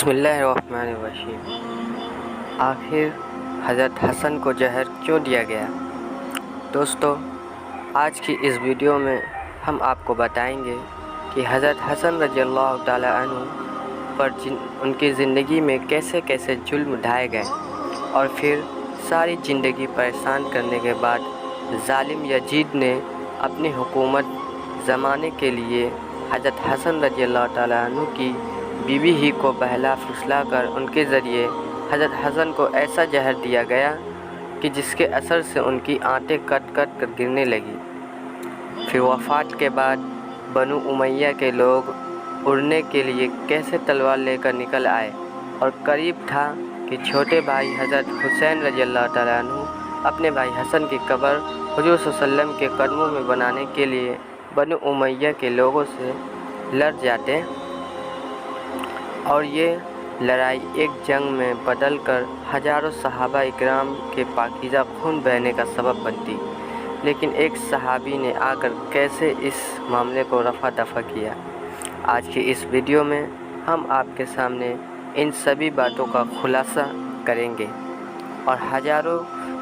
بسم اللہ الرحمن الرحیم۔ آخر حضرت حسن کو زہر کیوں دیا گیا؟ دوستو، آج کی اس ویڈیو میں ہم آپ کو بتائیں گے کہ حضرت حسن رضی اللہ تعالیٰ عنہ پر ان کی زندگی میں کیسے کیسے ظلم ڈھائے گئے، اور پھر ساری زندگی پریشان کرنے کے بعد ظالم یزید نے اپنی حکومت زمانے کے لیے حضرت حسن رضی اللہ تعالیٰ عنہ کی بیوی ہی کو بہلا پھسلا کر ان کے ذریعے حضرت حسن کو ایسا زہر دیا گیا کہ جس کے اثر سے ان کی آنتیں کٹ کٹ کر گرنے لگی۔ پھر وفات کے بعد بنو امیہ کے لوگ اڑنے کے لیے کیسے تلوار لے کر نکل آئے، اور قریب تھا کہ چھوٹے بھائی حضرت حسین رضی اللہ تعالیٰ عنہ اپنے بھائی حسن کی قبر حضور صلی اللہ علیہ وسلم کے قدموں میں بنانے کے لیے بنو امیہ کے لوگوں سے لڑ جاتے، اور یہ لڑائی ایک جنگ میں بدل کر ہزاروں صحابہ اکرام کے پاکیزہ خون بہنے کا سبب بنتی۔ لیکن ایک صحابی نے آ کر کیسے اس معاملے کو رفع دفع کیا، آج کی اس ویڈیو میں ہم آپ کے سامنے ان سبھی باتوں کا خلاصہ کریں گے، اور ہزاروں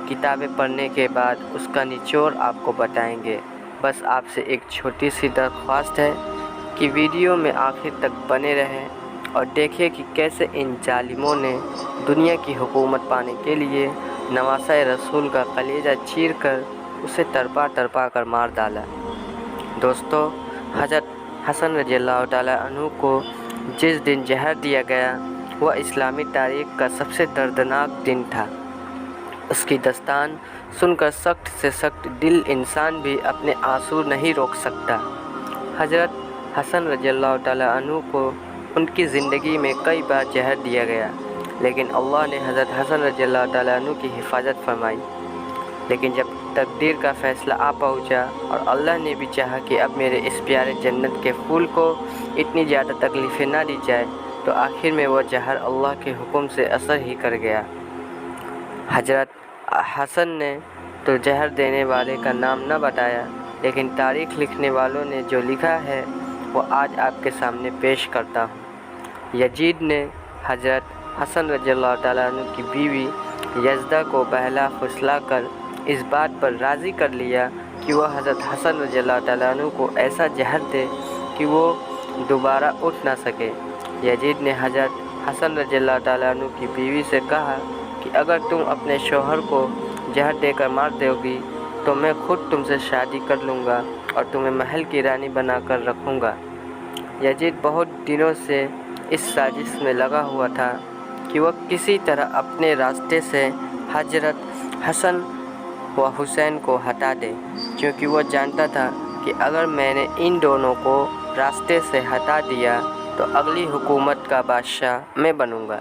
کتابیں پڑھنے کے بعد اس کا نچوڑ آپ کو بتائیں گے۔ بس آپ سے ایک چھوٹی سی درخواست ہے کہ ویڈیو میں آخر تک بنے رہیں اور دیکھیں کہ کیسے ان ظالموں نے دنیا کی حکومت پانے کے لیے نواسہ رسول کا کلیجہ چیر کر اسے تڑپا تڑپا کر مار ڈالا۔ دوستو، حضرت حسن رضی اللہ تعالیٰ عنہ کو جس دن زہر دیا گیا وہ اسلامی تاریخ کا سب سے دردناک دن تھا۔ اس کی داستان سن کر سخت سے سخت دل انسان بھی اپنے آنسو نہیں روک سکتا۔ حضرت حسن رضی اللہ تعالیٰ عنہ کو ان کی زندگی میں کئی بار زہر دیا گیا، لیکن اللہ نے حضرت حسن رضی اللہ تعالیٰ عنہ کی حفاظت فرمائی۔ لیکن جب تقدیر کا فیصلہ آ پہنچا اور اللہ نے بھی چاہا کہ اب میرے اس پیارے جنت کے پھول کو اتنی زیادہ تکلیفیں نہ دی جائے، تو آخر میں وہ زہر اللہ کے حکم سے اثر ہی کر گیا۔ حضرت حسن نے تو زہر دینے والے کا نام نہ بتایا، لیکن تاریخ لکھنے والوں نے جو لکھا ہے وہ آج آپ کے سامنے پیش کرتا ہوں۔ یزید نے حضرت حسن رضی اللہ تعالیٰ عنہ کی بیوی یزدہ کو بہلا پھسلا کر اس بات پر راضی کر لیا کہ وہ حضرت حسن رضی اللہ تعالیٰ عنہ کو ایسا زہر دے کہ وہ دوبارہ اٹھ نہ سکے۔ یزید نے حضرت حسن رضی اللہ تعالیٰ عنہ کی بیوی سے کہا کہ اگر تم اپنے شوہر کو زہر دے کر مار دو گی تو میں خود تم سے شادی کر لوں گا اور تمہیں محل کی رانی بنا کر رکھوں گا۔ یزید بہت دنوں سے اس سازش میں لگا ہوا تھا کہ وہ کسی طرح اپنے راستے سے حضرت حسن و حسین کو ہٹا دے، کیونکہ وہ جانتا تھا کہ اگر میں نے ان دونوں کو راستے سے ہٹا دیا تو اگلی حکومت کا بادشاہ میں بنوں گا۔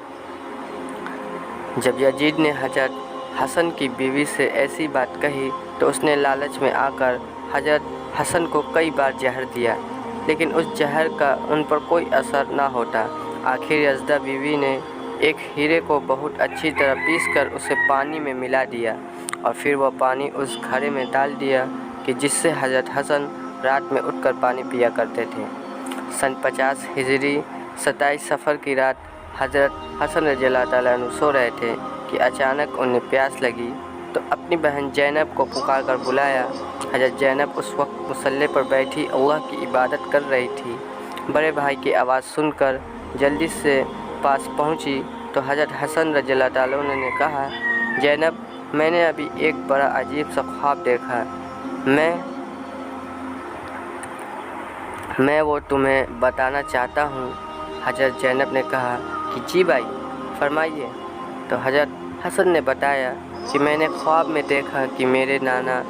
جب یزید نے حضرت حسن کی بیوی سے ایسی بات کہی تو اس نے لالچ میں آ کر حضرت حسن کو کئی بار زہر دیا، لیکن اس زہر کا ان پر کوئی اثر نہ ہوتا۔ آخر یزدہ بیوی نے ایک ہیرے کو بہت اچھی طرح پیس کر اسے پانی میں ملا دیا، اور پھر وہ پانی اس گھڑے میں ڈال دیا کہ جس سے حضرت حسن رات میں اٹھ کر پانی پیا کرتے تھے۔ سن 50 ہجری 27 صفر کی رات حضرت حسن رضی اللہ تعالیٰ عنہ سو رہے تھے کہ اچانک انہیں پیاس لگی تو اپنی بہن زینب کو پکار کر بلایا۔ حضرت زینب اس وقت مصلی پر بیٹھی اللہ کی عبادت کر رہی تھی۔ بڑے بھائی کی آواز سن کر جلدی سے پاس پہنچی تو حضرت حسن رضی اللہ تعالیٰ عنہ نے کہا، زینب، میں نے ابھی ایک بڑا عجیب سا خواب دیکھا، میں وہ تمہیں بتانا چاہتا ہوں۔ حضرت زینب نے کہا کہ جی بھائی، فرمائیے۔ تو حضرت حسن نے بتایا کہ میں نے خواب میں دیکھا کہ میرے نانا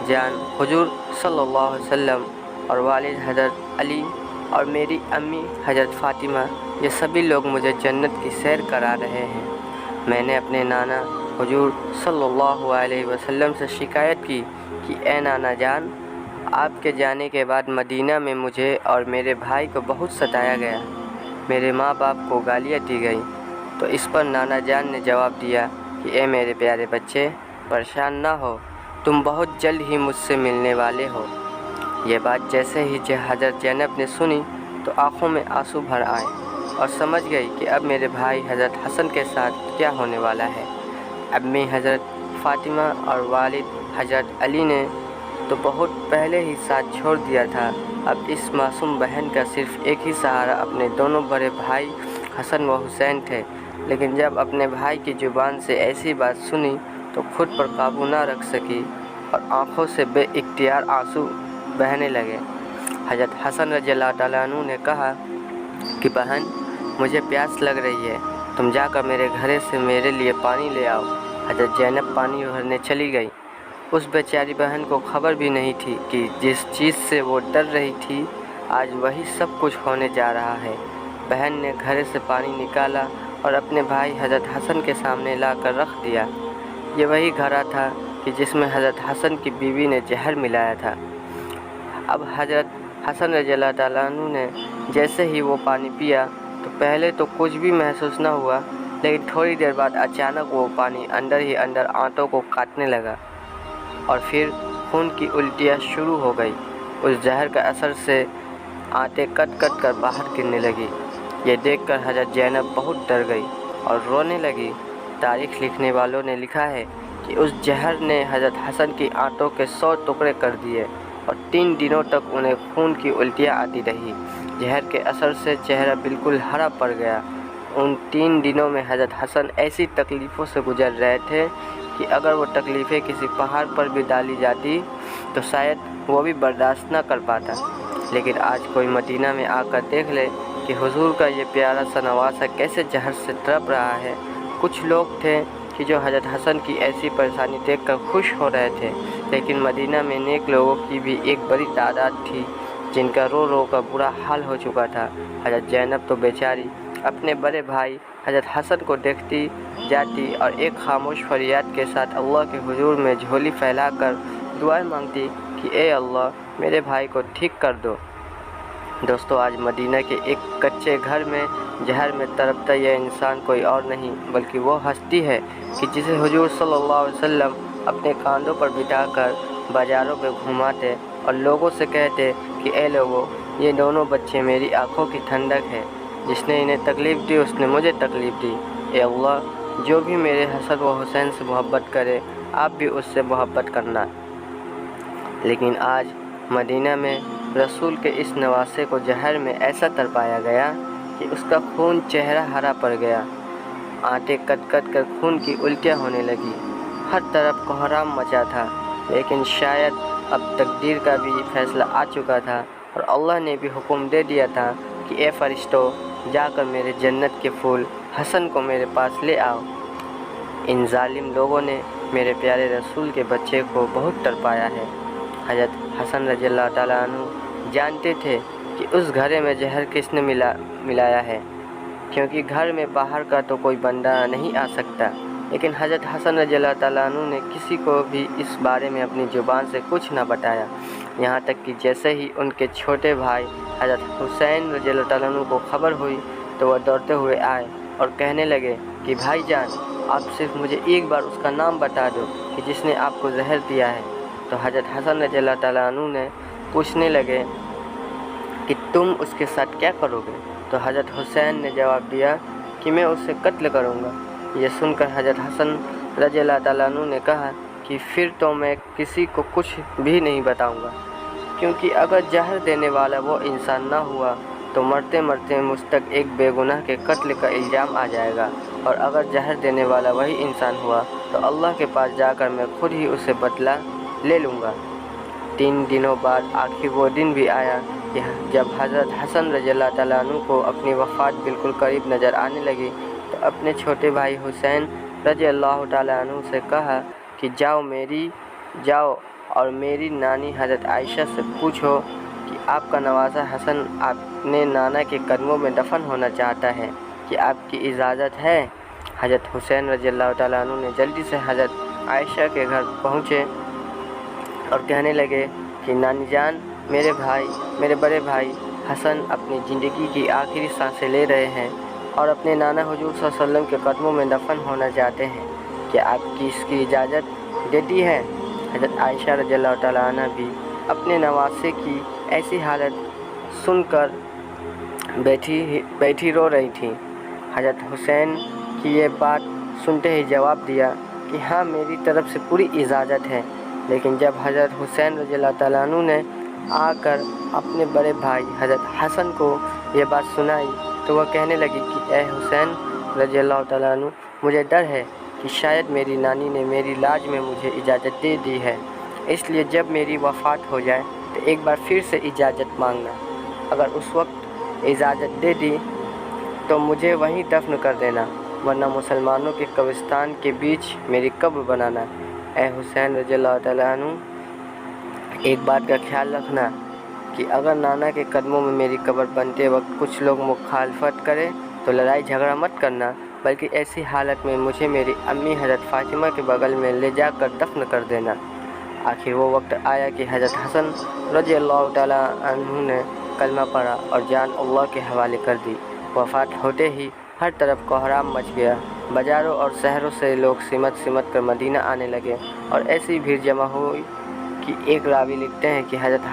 جان حضور صلی اللہ علیہ وسلم اور والد حضرت علی اور میری امی حضرت فاطمہ، یہ سبھی لوگ مجھے جنت کی سیر کرا رہے ہیں۔ میں نے اپنے نانا حضور صلی اللہ علیہ وسلم سے شکایت کی کہ اے نانا جان، آپ کے جانے کے بعد مدینہ میں مجھے اور میرے بھائی کو بہت ستایا گیا، میرے ماں باپ کو گالیاں دی گئیں۔ تو اس پر نانا جان نے جواب دیا کہ اے میرے پیارے بچے، پریشان نہ ہو، تم بہت جلد ہی مجھ سے ملنے والے ہو۔ یہ بات جیسے ہی حضرت زینب نے سنی تو آنکھوں میں آنسو بھر آئے और समझ गई कि अब मेरे भाई हज़रत हसन के साथ क्या होने वाला है। अम्मी हज़रत फ़ातिमा और वालिद हज़रत अली ने तो बहुत पहले ही साथ छोड़ दिया था। अब इस मासूम बहन का सिर्फ़ एक ही सहारा अपने दोनों बड़े भाई हसन व हुसैन थे। लेकिन जब अपने भाई की ज़ुबान से ऐसी बात सुनी तो खुद पर काबू ना रख सकी और आँखों से बेइख्तियार आंसू बहने लगे। हज़रत हसन रज़ियल्लाहु ताला अन्हु ने कहा कि बहन, मुझे प्यास लग रही है, तुम जाकर मेरे घरे से मेरे लिए पानी ले आओ। हज़रत ज़ैनब पानी भरने चली गई। उस बेचारी बहन को खबर भी नहीं थी कि जिस चीज़ से वो डर रही थी आज वही सब कुछ होने जा रहा है। बहन ने घरे से पानी निकाला और अपने भाई हज़रत हसन के सामने लाकर रख दिया। ये वही घड़ा था कि जिसमें हज़रत हसन की बीवी ने जहर मिलाया था। अब हज़रत हसन रज़ियल्लाहु ताला अन्हु ने जैसे ही वो पानी पिया तो पहले तो कुछ भी महसूस न हुआ, लेकिन थोड़ी देर बाद अचानक वो पानी अंदर ही अंदर आंतों को काटने लगा और फिर खून की उल्टियाँ शुरू हो गई। उस जहर का असर से आंतें कट कट कर बाहर गिरने लगी। ये देखकर हज़रत ज़ैनब बहुत डर गई और रोने लगी। तारीख़ लिखने वालों ने लिखा है कि उस जहर ने हज़रत हसन की आंतों के 100 टुकड़े कर दिए और 3 दिनों तक उन्हें खून की उल्टियाँ आती रही। जहर के असर से चेहरा बिल्कुल हरा पड़ गया। उन 3 दिनों में हज़रत हसन ऐसी तकलीफ़ों से गुजर रहे थे कि अगर वो तकलीफ़ें किसी पहाड़ पर भी डाली जाती तो शायद वो भी बर्दाश्त न कर पाता। लेकिन आज कोई मदीना में आकर देख ले कि हुजूर का ये प्यारा सा नवासा कैसे जहर से तड़प रहा है। कुछ लोग थे कि जो हज़रत हसन की ऐसी परेशानी देखकर खुश हो रहे थे, लेकिन मदीना में नेक लोगों की भी एक बड़ी तादाद थी जिनका रो रो कर बुरा हाल हो चुका था। हज़रत ज़ैनब तो बेचारी अपने बड़े भाई हज़रत हसन को देखती जाती और एक खामोश फरियाद के साथ अल्लाह के हुजूर में झोली फैलाकर दुआएं मांगती कि ए अल्लाह, मेरे भाई को ठीक कर दो। दोस्तों, आज मदीना के एक कच्चे घर में जहर में तड़पता यह इंसान कोई और नहीं बल्कि वो हस्ती है कि जिसे हुजूर सल्लल्लाहु अलैहि वसल्लम अपने कांधों पर बिठाकर बाज़ारों में घुमाते और लोगों से कहते कि ए लोगों, ये दोनों बच्चे मेरी आंखों की ठंडक है। जिसने इन्हें तकलीफ़ दी उसने मुझे तकलीफ़ दी। ए अल्लाह, जो भी मेरे हसन व हुसैन से मोहब्बत करे आप भी उससे मोहब्बत करना। लेकिन आज मदीना में रसूल के इस नवासे को जहर में ऐसा तड़पाया गया कि उसका खून चेहरा हरा पड़ गया। आंतें कट कट कर खून की उल्टियाँ होने लगी। हर तरफ कोहराम मचा था, लेकिन शायद अब तकदीर का भी फैसला आ चुका था और अल्लाह ने भी हुक्म दे दिया था कि ए फरिश्तों, जाकर मेरे जन्नत के फूल हसन को मेरे पास ले आओ। इन जालिम लोगों ने मेरे प्यारे रसूल के बच्चे को बहुत तड़पाया है। हज़रत हसन रज़ियल्लाहु ताला अन्हु जानते थे कि उस घड़े में जहर किसने मिलाया है, क्योंकि घर में बाहर का तो कोई बंदा नहीं आ सकता। लेकिन हज़रत हसन रज़ियल्लाहु ताला अन्हु ने किसी को भी इस बारे में अपनी ज़ुबान से कुछ न बताया। यहाँ तक कि जैसे ही उनके छोटे भाई हज़रत हुसैन रज़ियल्लाहु ताला अन्हु को खबर हुई तो वह दौड़ते हुए आए और कहने लगे कि भाईजान, आप सिर्फ मुझे एक बार उसका नाम बता दो कि जिसने आपको जहर दिया है। तो हज़रत हसन रज़ियल्लाहु ताला अन्हु ने पूछने लगे कि तुम उसके साथ क्या करोगे। तो हज़रत हुसैन ने जवाब दिया कि मैं उससे कत्ल करूँगा। यह सुनकर हज़रत हसन रज़ियल्लाहु ताला अन्हु ने कहा कि फिर तो मैं किसी को कुछ भी नहीं बताऊँगा, क्योंकि अगर जहर देने वाला वो इंसान ना हुआ तो मरते मरते मुझ तक एक बेगुनाह के कत्ल का इल्ज़ाम आ जाएगा, और अगर जहर देने वाला वही इंसान हुआ तो अल्लाह के पास जाकर मैं खुद ही उससे बदला ले लूँगा। 3 दिनों बाद आखिर वो दिन भी आया कि जब हज़रत हसन रज़ियल्लाहु ताला अन्हु को अपनी वफ़ात बिल्कुल करीब नज़र आने लगी तो अपने छोटे भाई हुसैन रज़ियल्लाहु ताला अन्हु से कहा कि जाओ और मेरी नानी हज़रत आयशा से पूछो कि आपका नवासा हसन अपने नाना के कदमों में दफन होना चाहता है, कि आपकी इजाज़त है। हज़रत हुसैन रज़ियल्लाहु ताला अन्हु ने जल्दी से हज़रत आयशा के घर पहुँचे और कहने लगे कि नानी जान, मेरे बड़े भाई हसन अपनी ज़िंदगी की आखिरी सांसें ले रहे हैं और अपने नाना हुजूर सल्लल्लाहु अलैहि वसल्लम के कदमों में दफन होना चाहते हैं, क्या आपकी इसकी इजाज़त देती है। हज़रत आयशा रज़ियल्लाहु ताला अन्हा भी अपने नवासे की ऐसी हालत सुनकर बैठी रो रही थी। हज़रत हुसैन की ये बात सुनते ही जवाब दिया कि हाँ, मेरी तरफ से पूरी इजाज़त है। लेकिन जब हज़रत हुसैन रज़ियल्लाहु ताला अन्हु ने आकर अपने बड़े भाई हज़रत हसन को ये बात सुनाई तो वह कहने लगी कि ए हुसैन रज़ियल्लाहु ताला अन्हु, मुझे डर है कि शायद मेरी नानी ने मेरी लाज में मुझे इजाज़त दे दी है, इसलिए जब मेरी वफ़ात हो जाए तो एक बार फिर से इजाज़त मांगना। अगर उस वक्त इजाज़त दे दी तो मुझे वहीं दफन कर देना, वरना मुसलमानों के कब्रिस्तान के बीच मेरी कब्र बनाना। ए हुसैन रज़ियल्लाहु ताला अन्हु, एक बात का ख्याल रखना कि अगर नाना के कदमों में मेरी कब्र बनते वक्त कुछ लोग मुखालफत करें तो लड़ाई झगड़ा मत करना, बल्कि ऐसी हालत में मुझे मेरी अम्मी हज़रत फ़ातिमा के बगल में ले जाकर दफन कर देना। आखिर वो वक्त आया कि हज़रत हसन रज़ियल्लाहु ताला अन्हु ने कलमा पढ़ा और जान अल्लाह के हवाले कर दी। वफ़ात होते ही हर तरफ कोहराम मच गया। बाज़ारों और शहरों से लोग सिमट कर मदीना आने लगे और ऐसी भीड़ जमा हुई कि एक रावी लिखते हैं कि हज़रत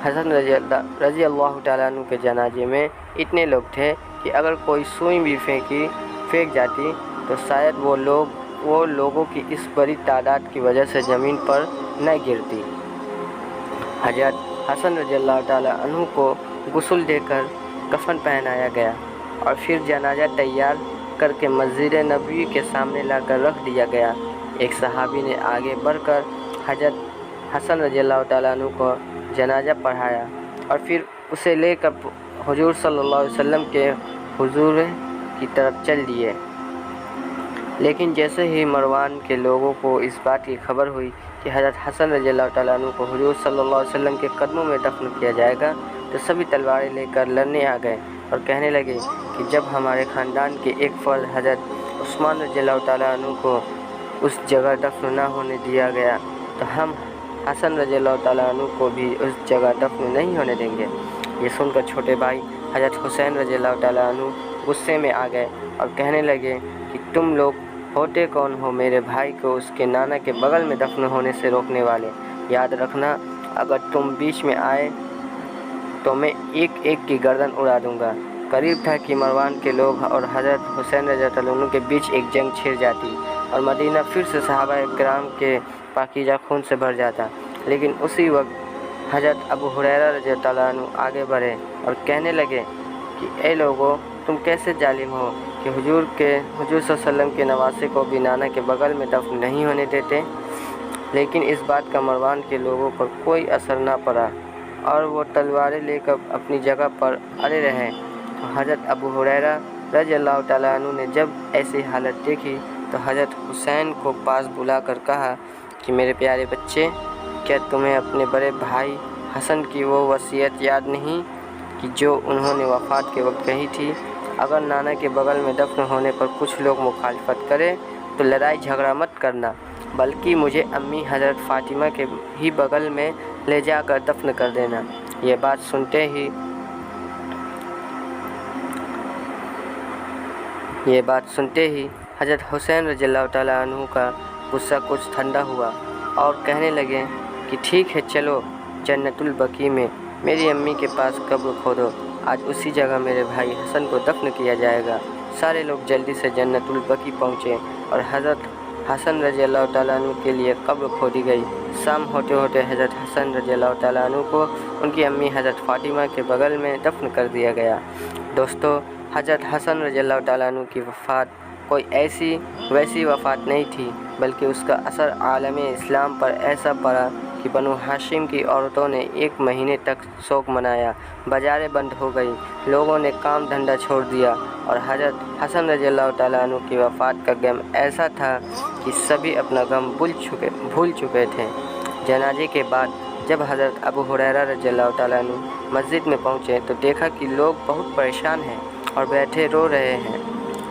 हसन रज़ियल्लाहु ताला अन्हु के जनाजे में इतने लोग थे कि अगर कोई सुई भी फेंक जाती तो शायद वो लोगों की इस बड़ी तादाद की वजह से ज़मीन पर न गिरती। हज़रत हसन रज़ियल्लाहु ताला अन्हु को गुस्ल देकर कफन पहनाया गया और फिर जनाजा तैयार करके मस्जिद नबवी के सामने लाकर रख दिया गया। एक सहाबी ने आगे बढ़कर हज़रत हसन रज़ियल्लाहु ताला अन्हु को जनाजा पढ़ाया और फिर उसे लेकर हुजूर सल्लल्लाहु अलैहि वसल्लम के हुजूर की तरफ चल दिए। लेकिन जैसे ही मरवान के लोगों को इस बात की खबर हुई कि हज़रत हसन रज़ियल्लाहु ताला अन्हु को हुजूर सल्लल्लाहु अलैहि वसल्लम के कदमों में दफन किया जाएगा तो सभी तलवारें लेकर लड़ने आ गए और कहने लगे कि जब हमारे ख़ानदान के एक फ़र्द हज़रत उस्मान रज़ियल्लाहु ताला अन्हु को उस जगह दफन न होने दिया गया तो हम हसन रज़ियल्लाहु ताला अन्हु को भी उस जगह दफन नहीं होने देंगे। ये सुनकर छोटे भाई हज़रत हुसैन रज़ियल्लाहु ताला अन्हु गुस्से में आ गए और कहने लगे कि तुम लोग होते कौन हो मेरे भाई को उसके नाना के बगल में दफन होने से रोकने वाले? याद रखना, अगर तुम बीच में आए तो मैं एक एक की गर्दन उड़ा दूंगा। करीब था कि मरवान के लोग और हज़रत हुसैन रज़ियल्लाहु ताला अन्हु के बीच एक जंग छिड़ जाती और मदीना फिर से सहाबा किराम के पाकीज़ा खून से भर जाता। लेकिन उसी वक्त हज़रत अबू हुरैरा रज़ियल्लाहु ताला अन्हु आगे बढ़े और कहने लगे कि ए लोगों, तुम कैसे जालिम हो कि हुजूर सल्लल्लाहु अलैहि वसल्लम के नवासे को भी नाना के बगल में दफन नहीं होने देते। लेकिन इस बात का मरवान के लोगों पर कोई असर न पड़ा और वो तलवारें लेकर अपनी जगह पर अड़े रहे। तो हज़रत अबू हुरैरा रज़ियल्लाहु ताला अन्हु ने जब ऐसी हालत देखी तो हज़रत हुसैन को पास बुलाकर कहा कि मेरे प्यारे बच्चे, क्या तुम्हें अपने बड़े भाई हसन की वो वसीयत याद नहीं कि जो उन्होंने वफ़ात के वक्त कही थी? अगर नाना के बगल में दफन होने पर कुछ लोग मुखालफत करें तो लड़ाई झगड़ा मत करना, बल्कि मुझे अम्मी हज़रत फ़ातिमा के ही बगल में ले जाकर दफन कर देना। ये बात सुनते ही हज़रत हुसैन रज़ियल्लाहु ताला अन्हु का गुस्सा कुछ ठंडा हुआ और कहने लगे कि ठीक है, चलो जन्नतुल बकी में मेरी अम्मी के पास कब्र खोदो, आज उसी जगह मेरे भाई हसन को दफन किया जाएगा। सारे लोग जल्दी से जन्नतुल बकी पहुँचे और हज़रत हसन रज़ियल्लाहु ताला अन्हु के लिए कब्र खोदी गई। शाम होते होते हज़रत हसन रज़ियल्लाहु ताला अन्हु को उनकी अम्मी हज़रत फ़ातिमा के बगल में दफन कर दिया गया। दोस्तों, हज़रत हसन रज़ियल्लाहु ताला अन्हु की वफ़ात कोई वैसी वफ़ात नहीं थी, बल्कि उसका असर आलम इस्लाम पर ऐसा पड़ा कि बनु हाशिम की औरतों ने 1 महीने तक शोक मनाया। बाज़ारें बंद हो गई, लोगों ने काम धंधा छोड़ दिया और हज़रत हसन रज़ियल्लाहु ताला अन्हु की वफ़ात का गम ऐसा था कि सभी अपना गम भूल चुके थे। जनाजे के बाद जब हज़रत अबू हुरैरा रज़ियल्लाहु ताला अन्हु मस्जिद में पहुँचे तो देखा कि लोग बहुत परेशान हैं और बैठे रो रहे हैं।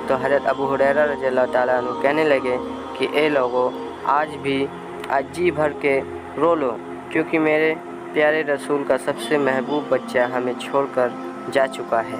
तो हज़रत अबू हुरैरा रज़ियल्लाहु ताला अन्हु कहने लगे कि ए लोगों, आज जी भर के रो लो, क्योंकि मेरे प्यारे रसूल का सबसे महबूब बच्चा हमें छोड़कर जा चुका है।